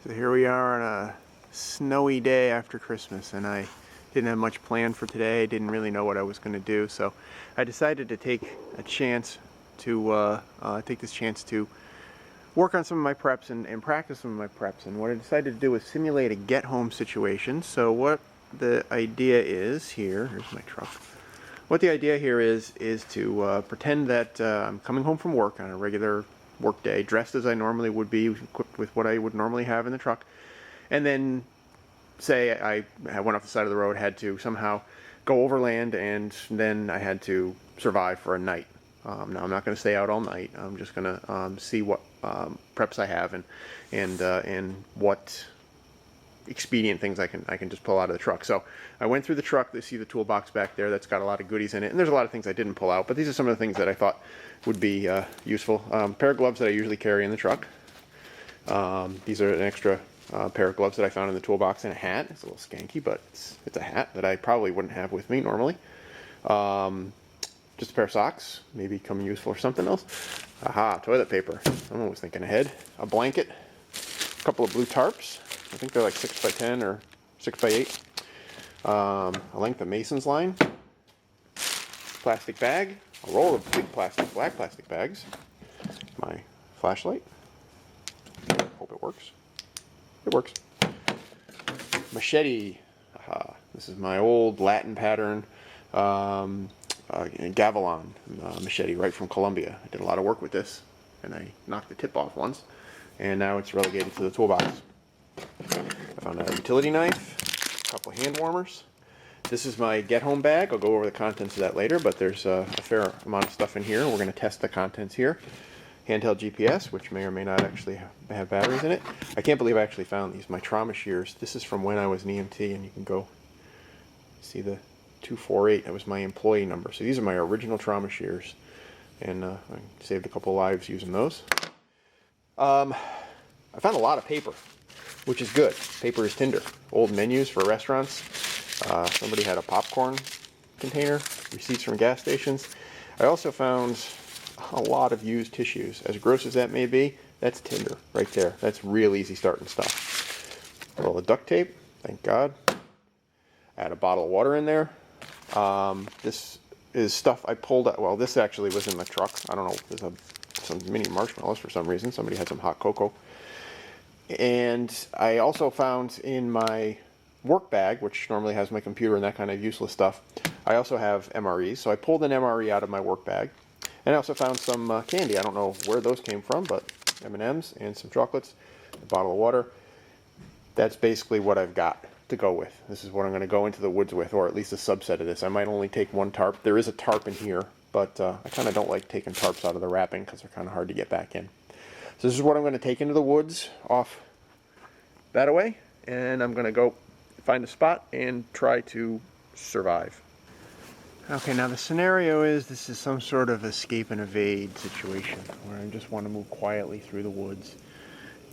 So here we are on a snowy day after Christmas, and I didn't have much planned for today. I didn't really know what I was going to do, so I decided to take a chance to take this chance to work on some of my preps and practice some of my preps. And what I decided to do was simulate a get-home situation. So what the idea is here, here's my truck. What the idea here is to pretend that I'm coming home from work on a regular work day, dressed as I normally would be, equipped with what I would normally have in the truck, and then say I went off the side of the road, had to somehow go overland, and then I had to survive for a night. Now I'm not going to stay out all night. I'm just going to see what preps I have and what expedient things I can just pull out of the truck. So I went through the truck. You see the toolbox back there. That's got a lot of goodies in it, and there's a lot of things I didn't pull out, but these are some of the things that I thought would be useful. Pair of gloves that I usually carry in the truck. These are an extra pair of gloves that I found in the toolbox, and a hat. It's a little skanky, but it's a hat that I probably wouldn't have with me normally. Just a pair of socks, maybe come useful for something else. Aha, toilet paper. I'm always thinking ahead. A blanket, a couple of blue tarps. I think they're like 6 by 10 or 6 by 8. A length of Mason's line. Plastic bag. A roll of big black plastic bags. My flashlight. Hope it works. It works. Machete. Aha. This is my old Latin pattern Gavilon machete right from Colombia. I did a lot of work with this, and I knocked the tip off once, and now it's relegated to the toolbox. I found a utility knife, a couple of hand warmers. This is my get-home bag. I'll go over the contents of that later, but there's a fair amount of stuff in here. We're going to test the contents here. Handheld GPS, which may or may not actually have batteries in it. I can't believe I actually found these. My trauma shears. This is from when I was an EMT, and you can go see the 248. That was my employee number. So these are my original trauma shears, and I saved a couple lives using those. I found a lot of paper, which is good. Paper is tinder. Old menus for restaurants. Somebody had a popcorn container, receipts from gas stations. I also found a lot of used tissues. As gross as that may be, that's tinder right there. That's real easy starting stuff. A roll of duct tape, thank God. I had a bottle of water in there. This is stuff I pulled out. Well, this actually was in the truck. I don't know. There's some mini marshmallows for some reason. Somebody had some hot cocoa. And I also found in my work bag, which normally has my computer and that kind of useless stuff, I also have MREs. So I pulled an MRE out of my work bag. And I also found some candy. I don't know where those came from, but M&Ms and some chocolates, a bottle of water. That's basically what I've got to go with. This is what I'm going to go into the woods with, or at least a subset of this. I might only take one tarp. There is a tarp in here, but I kind of don't like taking tarps out of the wrapping because they're kind of hard to get back in. So this is what I'm going to take into the woods off that away, and I'm going to go find a spot and try to survive. Okay, now the scenario is this is some sort of escape and evade situation where I just want to move quietly through the woods,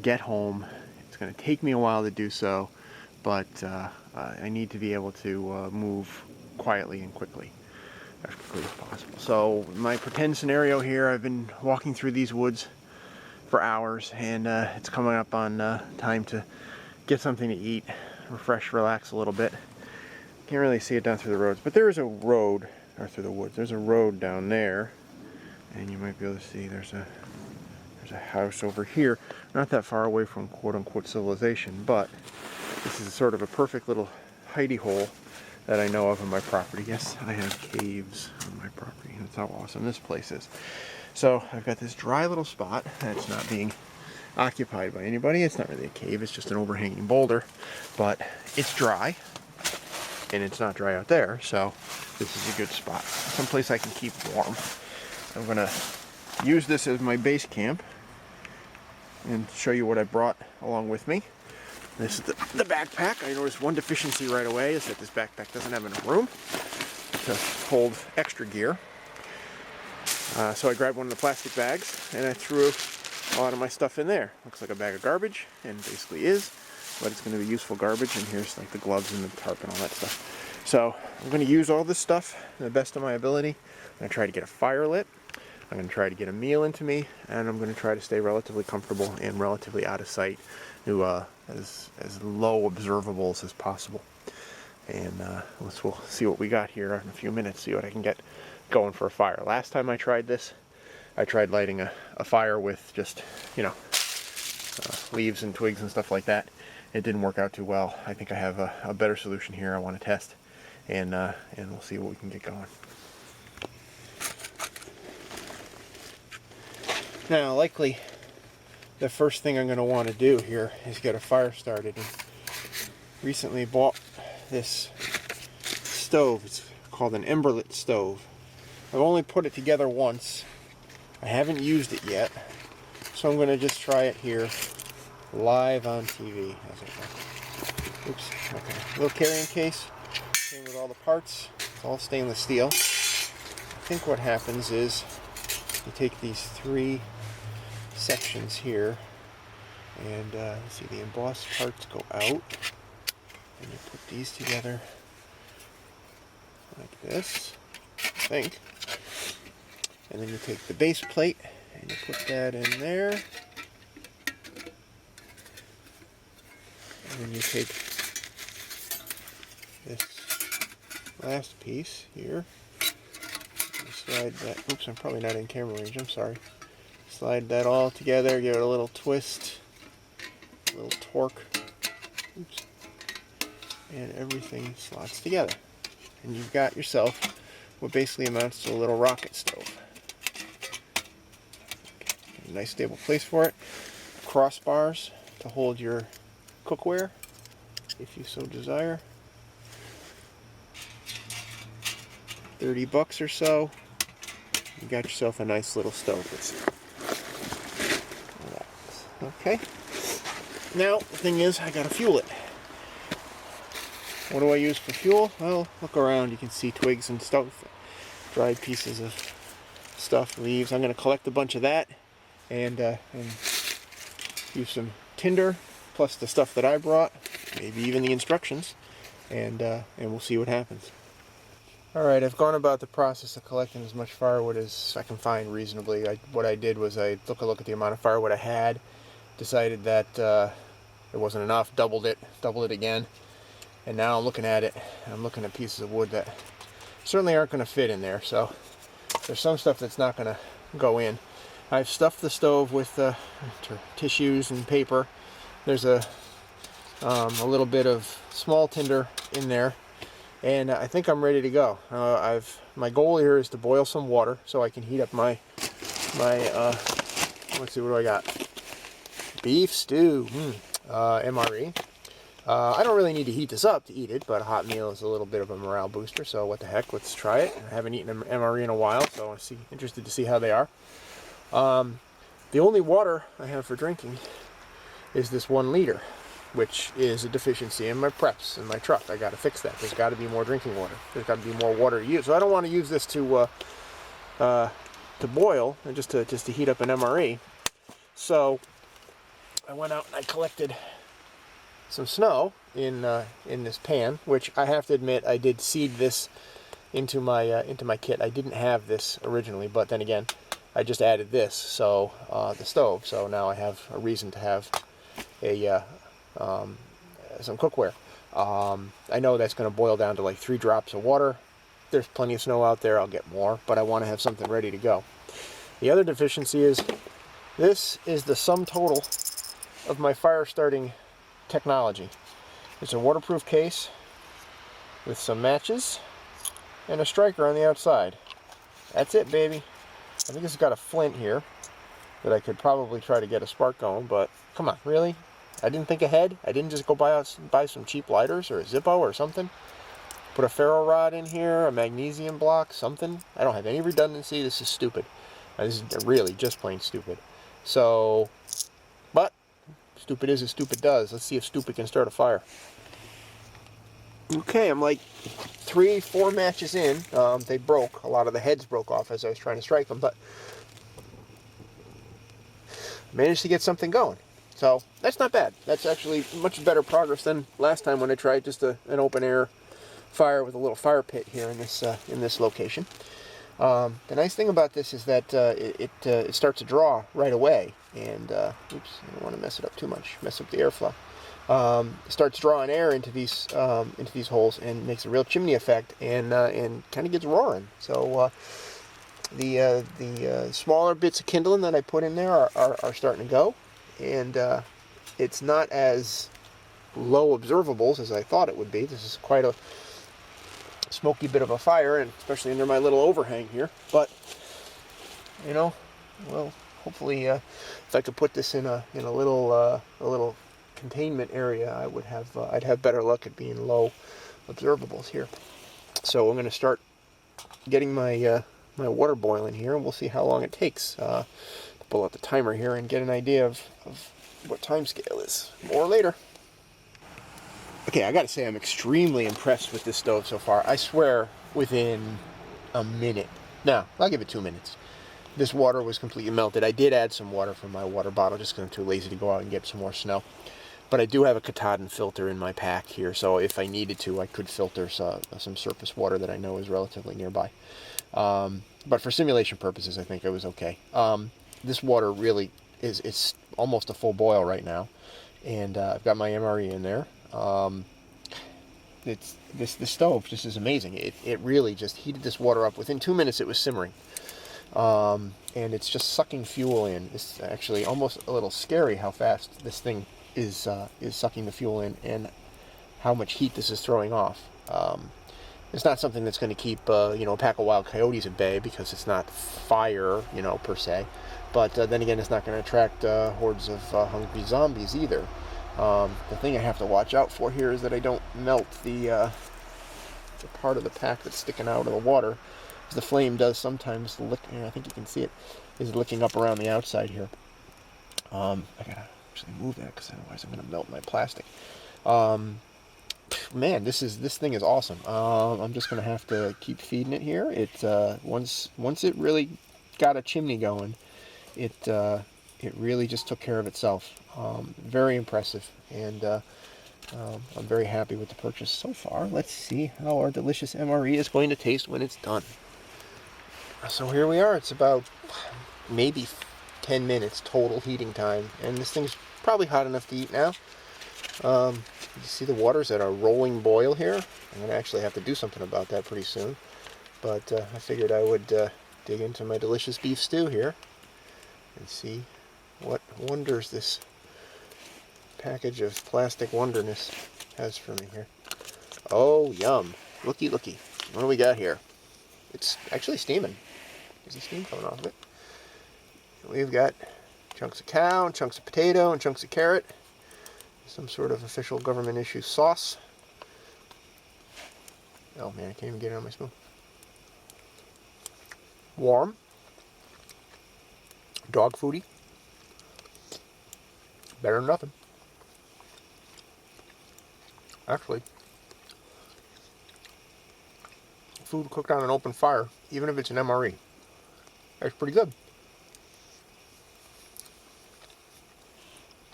get home. It's going to take me a while to do so, but I need to be able to move quietly and quickly, as quickly as possible. So my pretend scenario here, I've been walking through these woods for hours, and it's coming up on time to get something to eat, refresh, relax a little bit. Can't really see it down through the roads, but there is a road, or through the woods. There's a road down there, and you might be able to see there's a house over here, not that far away from quote-unquote civilization, but this is sort of a perfect little hidey hole that I know of on my property. Yes, I have caves on my property. That's how awesome this place is. So I've got this dry little spot that's not being occupied by anybody. It's not really a cave, it's just an overhanging boulder, but it's dry, and it's not dry out there, so this is a good spot. Someplace I can keep warm. I'm gonna use this as my base camp and show you what I brought along with me. This is the backpack. I noticed one deficiency right away is that this backpack doesn't have enough room to hold extra gear. So I grabbed one of the plastic bags and I threw a lot of my stuff in there. Looks like a bag of garbage, and basically is, but it's going to be useful garbage. And here's like the gloves and the tarp and all that stuff. So I'm going to use all this stuff to the best of my ability. I'm going to try to get a fire lit. I'm going to try to get a meal into me, and I'm going to try to stay relatively comfortable and relatively out of sight, to as low observables as possible. And we'll see what we got here in a few minutes, see what I can get going for a fire. Last time I tried this, I tried lighting a fire with just, leaves and twigs and stuff like that. It didn't work out too well. I think I have a better solution here I want to test, and we'll see what we can get going. Now, likely the first thing I'm going to want to do here is get a fire started. And recently bought this stove. It's called an EmberLit stove. I've only put it together once. I haven't used it yet, so I'm going to just try it here live on TV. Oops. Okay. Little carrying case. Came with all the parts. It's all stainless steel. I think what happens is you take these 3 sections here, and let's see, the embossed parts go out, and you put these together like this, I think, and then you take the base plate and you put that in there, and then you take this last piece here, and slide that, oops, I'm probably not in camera range, I'm sorry. Slide that all together, give it a little twist, a little torque, oops, and everything slots together. And you've got yourself what basically amounts to a little rocket stove. A nice stable place for it. Crossbars to hold your cookware, if you so desire. $30 or so. You got yourself a nice little stove. Okay. Now, the thing is, I gotta fuel it. What do I use for fuel? Well, look around. You can see twigs and stuff, dried pieces of stuff, leaves. I'm gonna collect a bunch of that, and use some tinder, plus the stuff that I brought, maybe even the instructions, and we'll see what happens. Alright, I've gone about the process of collecting as much firewood as I can find reasonably. What I did was I took a look at the amount of firewood I had, decided that it wasn't enough, doubled it again, and now I'm looking at it, and I'm looking at pieces of wood that certainly aren't going to fit in there, so there's some stuff that's not going to go in. I've stuffed the stove with tissues and paper. There's a little bit of small tinder in there, and I think I'm ready to go. My goal here is to boil some water so I can heat up my let's see, what do I got? Beef stew, MRE. I don't really need to heat this up to eat it, but a hot meal is a little bit of a morale booster, so what the heck, let's try it. I haven't eaten an MRE in a while, so I'm interested to see how they are. The only water I have for drinking is this 1 liter, which is a deficiency in my preps in my truck. I got to fix that. There's got to be more drinking water. There's got to be more water to use. So I don't want to use this to boil and just to heat up an MRE. So I went out and I collected some snow in this pan, which I have to admit I did seed this into my kit. I didn't have this originally, but then again, I just added this, so the stove. So now I have a reason to have some cookware. I know that's going to boil down to like 3 drops of water. There's plenty of snow out there. I'll get more, but I want to have something ready to go. The other deficiency is this is the sum total of my fire starting technology. It's a waterproof case with some matches and a striker on the outside. That's it, baby. I think it's got a flint here that I could probably try to get a spark going, but come on, really? I didn't think ahead. I didn't just go buy some cheap lighters or a Zippo or something. Put a ferro rod in here, a magnesium block, something. I don't have any redundancy. This is stupid. This is really just plain stupid. So, but stupid is as stupid does. Let's see if stupid can start a fire. Okay, I'm like 3-4 matches in. They broke. A lot of the heads broke off as I was trying to strike them, but managed to get something going. So that's not bad. That's actually much better progress than last time when I tried just an open air fire with a little fire pit here in this location. The nice thing about this is that it starts to draw right away, and oops, I don't want to mess it up too much, mess up the airflow. It starts drawing air into these holes and makes a real chimney effect, and kind of gets roaring. So the smaller bits of kindling that I put in there are starting to go, and it's not as low observables as I thought it would be. This is quite a smoky bit of a fire, and especially under my little overhang here. But you know, well, hopefully, if I could put this in a little containment area, I'd have better luck at being low observables here. So I'm going to start getting my my water boiling here, and we'll see how long it takes to pull out the timer here and get an idea of what time scale is. More later. Okay, I gotta say I'm extremely impressed with this stove so far. I swear within a minute. No, I'll give it 2 minutes. This water was completely melted. I did add some water from my water bottle just because I'm too lazy to go out and get some more snow. But I do have a Katahdin filter in my pack here, so if I needed to, I could filter some surface water that I know is relatively nearby. But for simulation purposes, I think it was okay. This water really it's almost a full boil right now, and I've got my MRE in there. The stove just is amazing. It really just heated this water up. Within 2 minutes, it was simmering, and it's just sucking fuel in. It's actually almost a little scary how fast this thing is sucking the fuel in, and how much heat this is throwing off. It's not something that's going to keep a pack of wild coyotes at bay, because it's not fire, per se. But then again, it's not going to attract hordes of hungry zombies either. The thing I have to watch out for here is that I don't melt the part of the pack that's sticking out of the water. The flame does sometimes lick, I think you can see it, is licking up around the outside here. I gotta actually move that, because otherwise I'm gonna melt my plastic. Man, this thing is awesome. I'm just gonna have to keep feeding it here. Once it really got a chimney going, it really just took care of itself. Very impressive, and I'm very happy with the purchase so far. Let's see how our delicious MRE is going to taste when it's done. So here we are. It's about maybe 10 minutes total heating time, and this thing's probably hot enough to eat now. You see the water's at a rolling boil here. I'm going to actually have to do something about that pretty soon, but I figured I would dig into my delicious beef stew here and see what wonders this package of plastic wonderness has for me here. Oh, yum. Looky, looky. What do we got here? It's actually steaming. There's the steam coming off of it. We've got chunks of cow, and chunks of potato, and chunks of carrot. Some sort of official government issue sauce. Oh man, I can't even get it on my spoon. Warm. Dog foody. Better than nothing. Actually, food cooked on an open fire, even if it's an MRE, that's pretty good.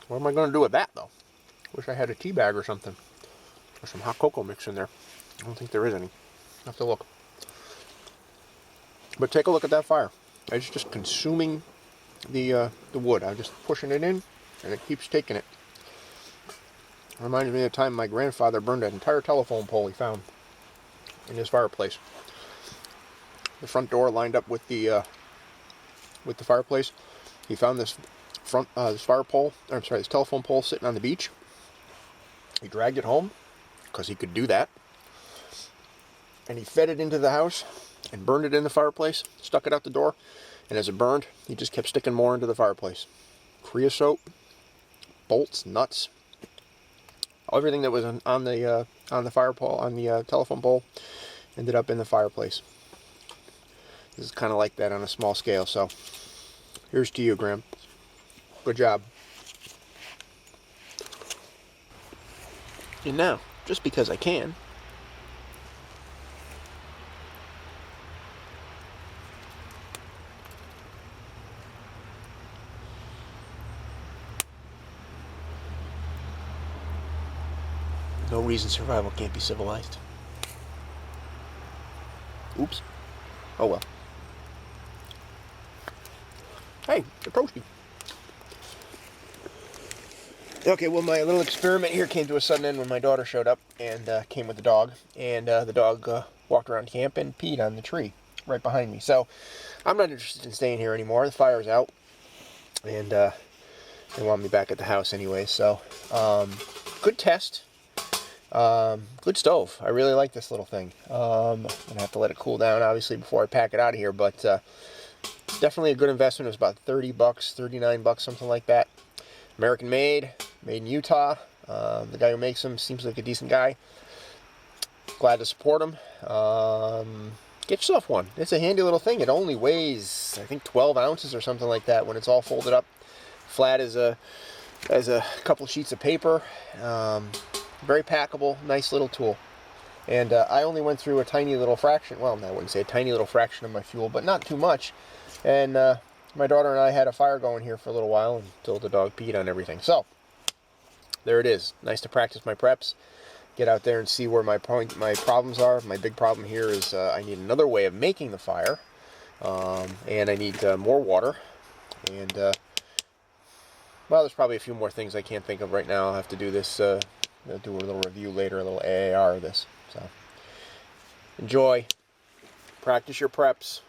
What am I going to do with that, though? Wish I had a tea bag or something, or some hot cocoa mix in there. I don't think there is any. I'll have to look. But take a look at that fire. It's just consuming the wood. I'm just pushing it in, and it keeps taking it. Reminds me of the time my grandfather burned an entire telephone pole he found in his fireplace. The front door lined up with the fireplace. He found this this telephone pole sitting on the beach. He dragged it home because he could do that, and he fed it into the house and burned it in the fireplace. Stuck it out the door, and as it burned, he just kept sticking more into the fireplace. Creosote, bolts, nuts. Everything that was on the fire pole, on the telephone pole, ended up in the fireplace. This is kind of like that on a small scale. So here's to you, Graham. Good job. And now, just because I can, no reason survival can't be civilized. Oops. Oh well. Hey, they're toasty. Okay, well, my little experiment here came to a sudden end when my daughter showed up and came with the dog. And the dog walked around camp and peed on the tree right behind me. So I'm not interested in staying here anymore. The fire's out. And they want me back at the house anyway. So good test. Good stove. I really like this little thing. I'm going to have to let it cool down, obviously, before I pack it out of here. But definitely a good investment. It was about 30 bucks, 39 bucks, something like that. American made in Utah. The guy who makes them seems like a decent guy. Glad to support him. Get yourself one. It's a handy little thing. It only weighs, I think, 12 ounces or something like that when it's all folded up. Flat as a couple sheets of paper. Very packable, nice little tool. And I only went through a tiny little fraction, well, I wouldn't say a tiny little fraction of my fuel, but not too much. And my daughter and I had a fire going here for a little while until the dog peed on everything. So, there it is. Nice to practice my preps. Get out there and see where my problems are. My big problem here is I need another way of making the fire. And I need more water. And, well, there's probably a few more things I can't think of right now. I'll have to do this, do a little review later, a little AAR of this. So, enjoy. Practice your preps.